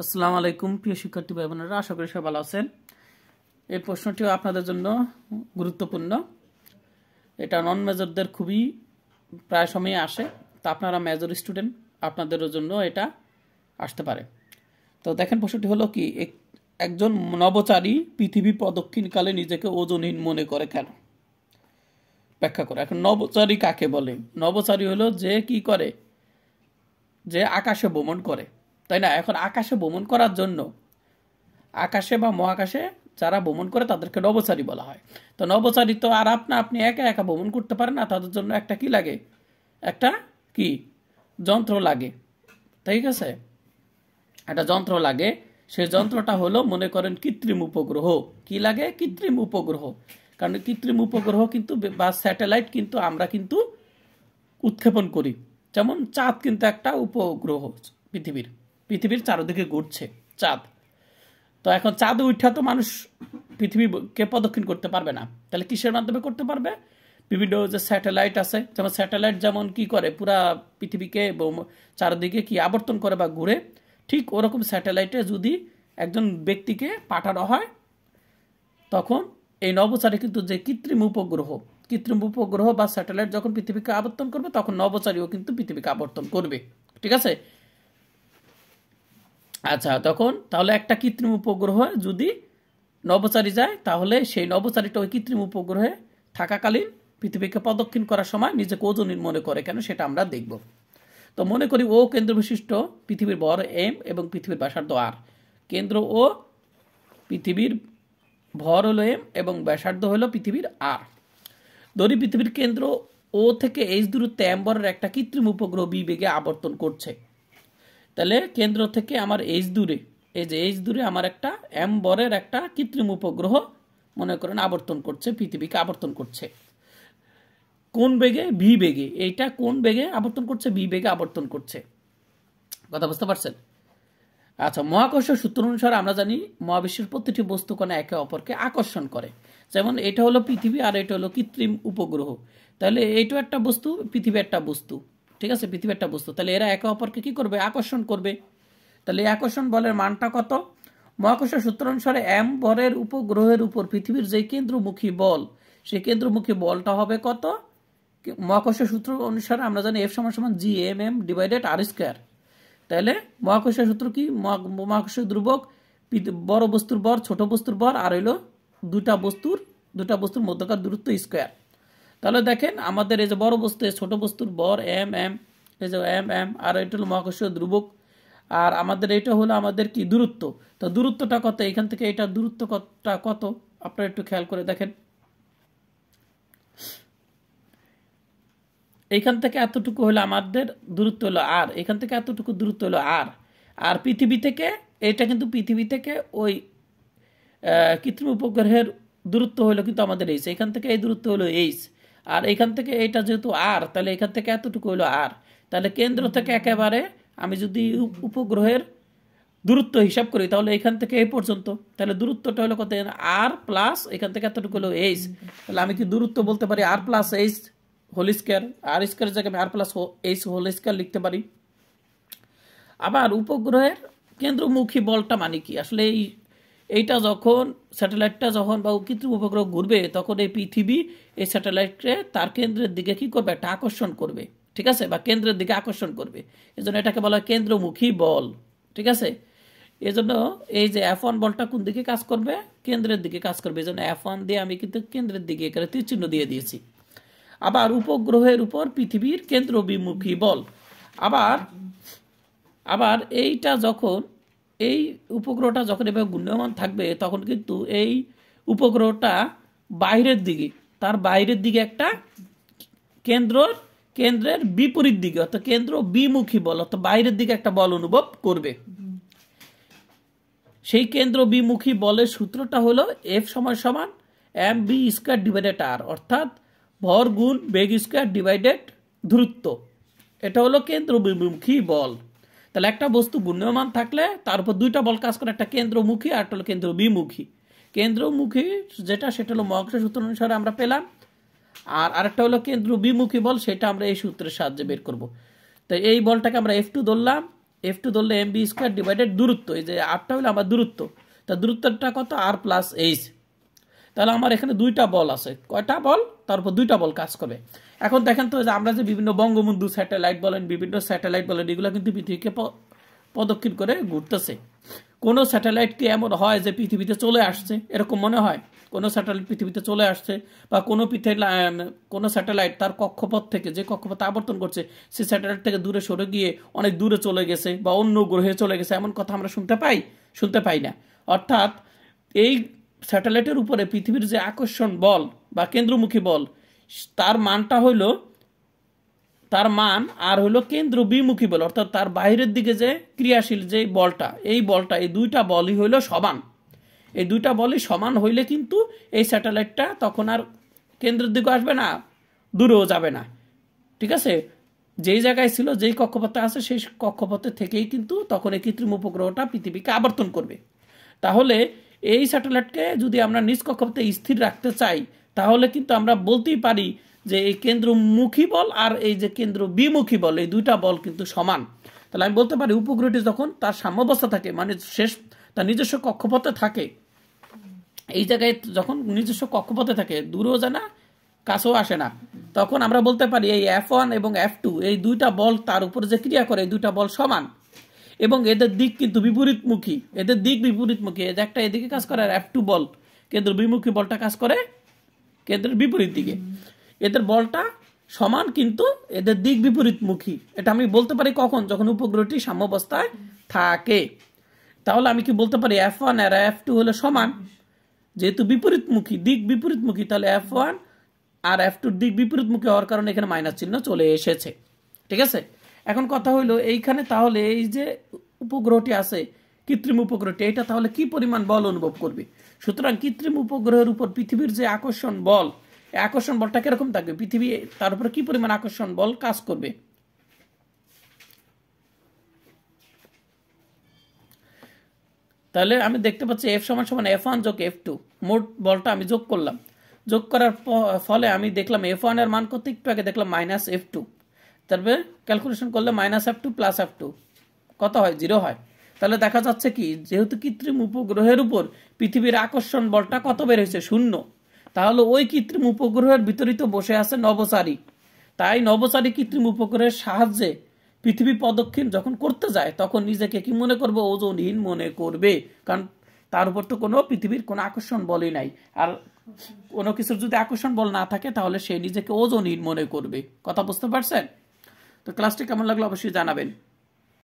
আসসালামু আলাইকুম প্রিয় শিক্ষার্থী ভাই বোনেরা, আশা করি সবাই ভালো আছেন। এই প্রশ্নটিও আপনাদের জন্য গুরুত্বপূর্ণ। এটা নন মেজরদের খুবই প্রায় সময় আসে, তো আপনারা মেজর স্টুডেন্ট, আপনাদের জন্য এটা আসতে পারে। তো দেখেন, প্রশ্নটি হলো কি, একজন নভোচারী পৃথিবী প্রদক্ষিণকালে নিজেকে ওজনহীন মনে করে কেন? ব্যাখ্যা করে। এখন নভোচারী কাকে বলে? নভোচারী হলো যে কি করে, যে আকাশে ভ্রমণ করে, তাই না? এখন আকাশে ভ্রমণ করার জন্য, আকাশে বা মহাকাশে যারা ভ্রমণ করে তাদেরকে নভোচারী বলা হয়। তো নভোচারী তো আর আপনি একা একা ভ্রমণ করতে পারেন না, তাদের জন্য একটা কি লাগে, একটা কি যন্ত্র লাগে, ঠিক আছে? একটা যন্ত্র লাগে, সেই যন্ত্রটা হলো মনে করেন কৃত্রিম উপগ্রহ। কি লাগে? কৃত্রিম উপগ্রহ। কারণ কৃত্রিম উপগ্রহ কিন্তু বা স্যাটেলাইট কিন্তু আমরা কিন্তু উৎক্ষেপণ করি। যেমন চাঁদ কিন্তু একটা উপগ্রহ, পৃথিবীর চারদিকে ঘুরছে চাঁদ। তো এখন চাঁদে উঠা তো মানুষ পৃথিবীকে প্রদক্ষিণ করতে পারবে না, তাহলে কিসের মাধ্যমে করতে পারবে? বিভিন্ন যে স্যাটেলাইট আছে, যেমন স্যাটেলাইট যেমন কি করে পুরা পৃথিবীকে চারদিকে কি আবর্তন করে বা ঘুরে, ঠিক ওরকম স্যাটেলাইটে যদি একজন ব্যক্তিকে পাঠানো হয়, তখন এই নভোচারী কিন্তু যে কৃত্রিম উপগ্রহ বা স্যাটেলাইট যখন পৃথিবীকে আবর্তন করবে, তখন নভোচারীও কিন্তু পৃথিবীকে আবর্তন করবে, ঠিক আছে? আচ্ছা, তখন তাহলে একটা কৃত্রিম উপগ্রহে যদি নভোচারী যায়, তাহলে সেই নভোচারীটা ওই কৃত্রিম উপগ্রহে থাকাকালীন পৃথিবীকে প্রদক্ষিণ করার সময় নিজেকে ওজনহীন মনে করে কেন, সেটা আমরা দেখব। তো মনে করি ও কেন্দ্র বিশিষ্ট পৃথিবীর ভর এম এবং পৃথিবীর ব্যাসার্ধ আর। কেন্দ্র ও, পৃথিবীর ভর হলো এম এবং ব্যাসার্ধ হলো পৃথিবীর আর। ধরি পৃথিবীর কেন্দ্র ও থেকে এইচ দূরত্বে এম ভরের একটা কৃত্রিম উপগ্রহ বি বেগে আবর্তন করছে। তাহলে কেন্দ্র থেকে আমার এইচ দূরে, এই যে এইচ দূরে আমার একটা এম ভরের একটা কৃত্রিম উপগ্রহ মনে করেন আবর্তন করছে, পৃথিবীকে আবর্তন করছে। কোন বেগে? ভি বেগে। এইটা কোন বেগে আবর্তন করছে? ভি বেগে আবর্তন করছে। কথা বুঝতে পারছেন? আচ্ছা, মহাকর্ষীয় সূত্র অনুসারে আমরা জানি মহাবিশ্বের প্রতিটি বস্তু কণা একে অপরকে আকর্ষণ করে। যেমন এটা হলো পৃথিবী আর এটা হলো কৃত্রিম উপগ্রহ। তাহলে এইটাও একটা বস্তু, পৃথিবী একটা বস্তু, ঠিক আছে? পৃথিবী একটা বস্তু, তাহলে এরা একে অপরকে কি করবে? আকর্ষণ করবে। তাহলে এই আকর্ষণ বলের মানটা কত? মহাকর্ষীয় সূত্র অনুসারে এম ভরের উপগ্রহের উপর পৃথিবীর যে কেন্দ্রমুখী বল, সেই কেন্দ্রমুখী বলটা হবে কত? মহাকর্ষীয় সূত্র অনুসারে আমরা জানি এফ সমান সমান জি এম এম ডিভাইডেড আর স্কোয়ার। তাহলে মহাকর্ষীয় সূত্র কি? মহাকর্ষীয় ধ্রুবক বড় বস্তুর ভর, ছোট বস্তুর ভর, আর হইলো দুটা বস্তুর মধ্যকার দূরত্ব স্কোয়ার। তাহলে দেখেন আমাদের এই যে বড় বস্তু, ছোট বস্তুর ভর এম এম, এই যে এম এম, আর এটা হলো মহাকর্ষীয় ধ্রুবক, আর আমাদের এটা হলো আমাদের কি দূরত্ব। তো দূরত্বটা কত? এখান থেকে এটা দূরত্বটা কত আপনারা একটু খেয়াল করে দেখেন। এইখান থেকে এতটুকু হলো আমাদের দূরত্ব হলো আর, এখান থেকে এতটুকু দূরত্ব হলো আর। আর পৃথিবী থেকে, এটা কিন্তু পৃথিবী থেকে ওই কৃত্রিম উপগ্রহের দূরত্ব হলো কিন্তু আমাদের এইচ, এখান থেকে এই দূরত্ব হলো এইচ। আর এখান থেকে এটা যেহেতু আর, তাহলে এখান থেকে এতটুকু হলো আর। তাহলে কেন্দ্র থেকে একেবারে আমি যদি উপগ্রহের দূরত্ব হিসাব করি, তাহলে এখান থেকে এই পর্যন্ত, তাহলে দূরত্বটা হলো কত? আর প্লাস এখান থেকে এতটুকু হলো এইচ। তাহলে আমি কি দূরত্ব বলতে পারি আর প্লাস এইচ হোল স্কয়ার? আর স্কয়ারের জায়গায় আমি আর প্লাস এইচ হোল স্কয়ার লিখতে পারি। আবার উপগ্রহের কেন্দ্রমুখী বলটা মানে কি? আসলে এইটা যখন স্যাটেলাইটটা যখন বা কৃত্রিম উপগ্রহ ঘুরবে, তখন এই পৃথিবী এই স্যাটেলাইটকে তার কেন্দ্রের দিকে কি করবে? একটা আকর্ষণ করবে, ঠিক আছে? বা কেন্দ্রের দিকে আকর্ষণ করবে। এই জন্য এটাকে বলা হয় কেন্দ্রমুখী বল, ঠিক আছে? এই জন্য এই যে F1 বলটা কোন দিকে কাজ করবে? কেন্দ্রের দিকে কাজ করবে। এই জন্য F1 দিয়ে আমি কিন্তু কেন্দ্রের দিকে এখানে তীরচিহ্ন দিয়ে দিয়েছি। আবার উপগ্রহের উপর পৃথিবীর কেন্দ্রবিমুখী বল। আবার এইটা যখন, এই উপগ্রহটা যখন এভাবে ঘূর্ণয়মান থাকবে, তখন কিন্তু এই উপগ্রহটা বাইরের দিকে, তার বাইরের দিকে একটা কেন্দ্রের বিপরীত দিকে, অর্থাৎ কেন্দ্র বিমুখী বল, অর্থাৎ বাইরের দিকে একটা বল অনুভব করবে। সেই কেন্দ্র বিমুখী বলের সূত্রটা হলো এফ সমান সমান এম বি স্কয়ার ডিভাইডেড আর, অর্থাৎ ভর গুণ বেগ স্কয়ার ডিভাইডেড দূরত্ব। এটা হলো কেন্দ্র বিমুখী বল। তাহলে একটা বস্তু ঘূর্ণয়মান থাকলে তার উপর দুইটা বল কাজ করে, একটা কেন্দ্রমুখী আর একটা হলো কেন্দ্র বিমুখী। কেন্দ্রমুখী যেটা, সেটা হলো মহাকর্ষীয় সূত্র অনুসারে আমরা পেলাম, আর আরেকটা হলো কেন্দ্র বিমুখী বল, সেটা আমরা এই সূত্রের সাহায্যে বের করব। তো এই বলটাকে আমরা F2 ধরলাম, F2 ধরলে mv স্কয়ার ডিভাইডেড দূরত্ব, এই যে rটা হলো আমার দূরত্ব, তা দূরত্বটা কত r প্লাস h। তাহলে আমার এখানে দুইটা বল আছে, কয়টা বল, তারপর দুইটা বল কাজ করবে। এখন দেখেন তো যে আমরা যে বিভিন্ন বঙ্গবন্ধু স্যাটেলাইট বলেন, বিভিন্ন স্যাটেলাইট বলেন, এগুলো কিন্তু পৃথিবীকে প্রদক্ষিণ করে ঘুরতেছে। কোন স্যাটেলাইট কি এমন হয় যে পৃথিবীতে চলে আসছে, এরকম মনে হয়? কোন স্যাটেলাইট পৃথিবীতে চলে আসছে বা কোন স্যাটেলাইট তার কক্ষপথ থেকে, যে কক্ষপথে আবর্তন করছে, সেই স্যাটেলাইট থেকে দূরে সরে গিয়ে অনেক দূরে চলে গেছে বা অন্য গ্রহে চলে গেছে, এমন কথা আমরা শুনতে পাই না। অর্থাৎ এই স্যাটেলাইটের উপরে পৃথিবীর যে আকর্ষণ বল বা কেন্দ্রমুখী বল, তার মানটা হইল, তার মান আর হইল কেন্দ্র বিমুখী বল, অর্থাৎ তার বাইরের দিকে যে ক্রিয়াশীল যে বলটা, এই দুইটা বলই হইল সমান। এই দুইটা বলই সমান হইলে কিন্তু এই স্যাটেলাইটটা তখন আর কেন্দ্রের দিকে আসবে না, দূরেও যাবে না। ঠিক আছে, যেই জায়গায় ছিল, যেই কক্ষপথে আছে, সেই কক্ষপথে থেকেই কিন্তু তখন এই কৃত্রিম উপগ্রহটা পৃথিবীকে আবর্তন করবে। তাহলে এই স্যাটেলাইটকে যদি আমরা নিজ কক্ষপথে স্থির রাখতে চাই, তাহলে কিন্তু আমরা বলতেই পারি যে এই কেন্দ্রমুখী বল আর এই যে কেন্দ্র বিমুখী বল, এই দুইটা বল কিন্তু সমান। তাহলে আমি বলতে পারি উপগ্রহটি যখন তার সাম্যাবস্থা থাকে, মানে তার নিজস্ব কক্ষপথে থাকে, এই জায়গায় যখন নিজস্ব কক্ষপথে থাকে, দূরেও যায় না, কাছেও আসে না, তখন আমরা বলতে পারি এই F1 এবং F2 এই দুইটা বল তার উপরে যে ক্রিয়া করে, এই দুইটা বল সমান এবং এদের দিক কিন্তু বিপরীতমুখী। এই যে একটা এদিকে কাজ করে, আর F2 বল, কেন্দ্র বিমুখী বলটা কাজ করে কেন্দ্রের বিপরীত দিকে। এদের বলটা সমান কিন্তু এদের দিক বিপরীতমুখী। এটা আমি বলতে পারি কখন? যখন উপগ্রহটি সাম্যাবস্থায় থাকে। তাহলে আমি কি বলতে পারি F1 আর F2 হলো সমান, যেহেতু দিক বিপরীতমুখী, তাহলে F1 আর F2 দিক বিপরীতমুখী হওয়ার কারণে এখানে মাইনাস চিহ্ন চলে এসেছে। ঠিক আছে, এখন কথা হইলো এইখানে, তাহলে এই যে উপগ্রহটি আছে, কৃত্রিম উপগ্রহটি, এটা তাহলে কি পরিমাণ বল অনুভব করবে? সুতরাং কৃত্রিম উপগ্রহের উপর পৃথিবীর যে আকর্ষণ বল, এই আকর্ষণ বলটা কিরকম থাকবে, পৃথিবী তার উপরে কি পরিমাণ আকর্ষণ বল কাজ করবে? তাহলে আমি দেখতে পাচ্ছি F সমান সমান F1 যোগ F2, মোট বলটা আমি যোগ করলাম। যোগ করার ফলে আমি দেখলাম F1 এর মান কত, একটু আগে দেখলাম -F2, তারপরে ক্যালকুলেশন করলে -F2 প্লাস F2 কত হয়? 0 হয়। তাহলে দেখা যাচ্ছে কি, যেহেতু কৃত্রিম উপগ্রহের উপর পৃথিবীর আকর্ষণ বলটা কত বের হয়েছে? 0। তাহলে ওই কৃত্রিম উপগ্রহের ভিতরেই তো বসে আছে নভোচারী। তাই নভোচারী কৃত্রিম উপগ্রহের সাহায্যে পৃথিবী প্রদক্ষিণ যখন করতে যায়, তখন নিজেকে কি মনে করবে? ওজনহীন মনে করবে, কারণ তার উপর তো কোনো পৃথিবীর কোনো আকর্ষণ বলই নাই। আর কোনো কিছুর যদি আকর্ষণ বল না থাকে, তাহলে সে নিজেকে ওজনহীন মনে করবে। কথা বুঝতে পারছেন? তো ক্লাসটি কেমন লাগলো অবশ্যই জানাবেন।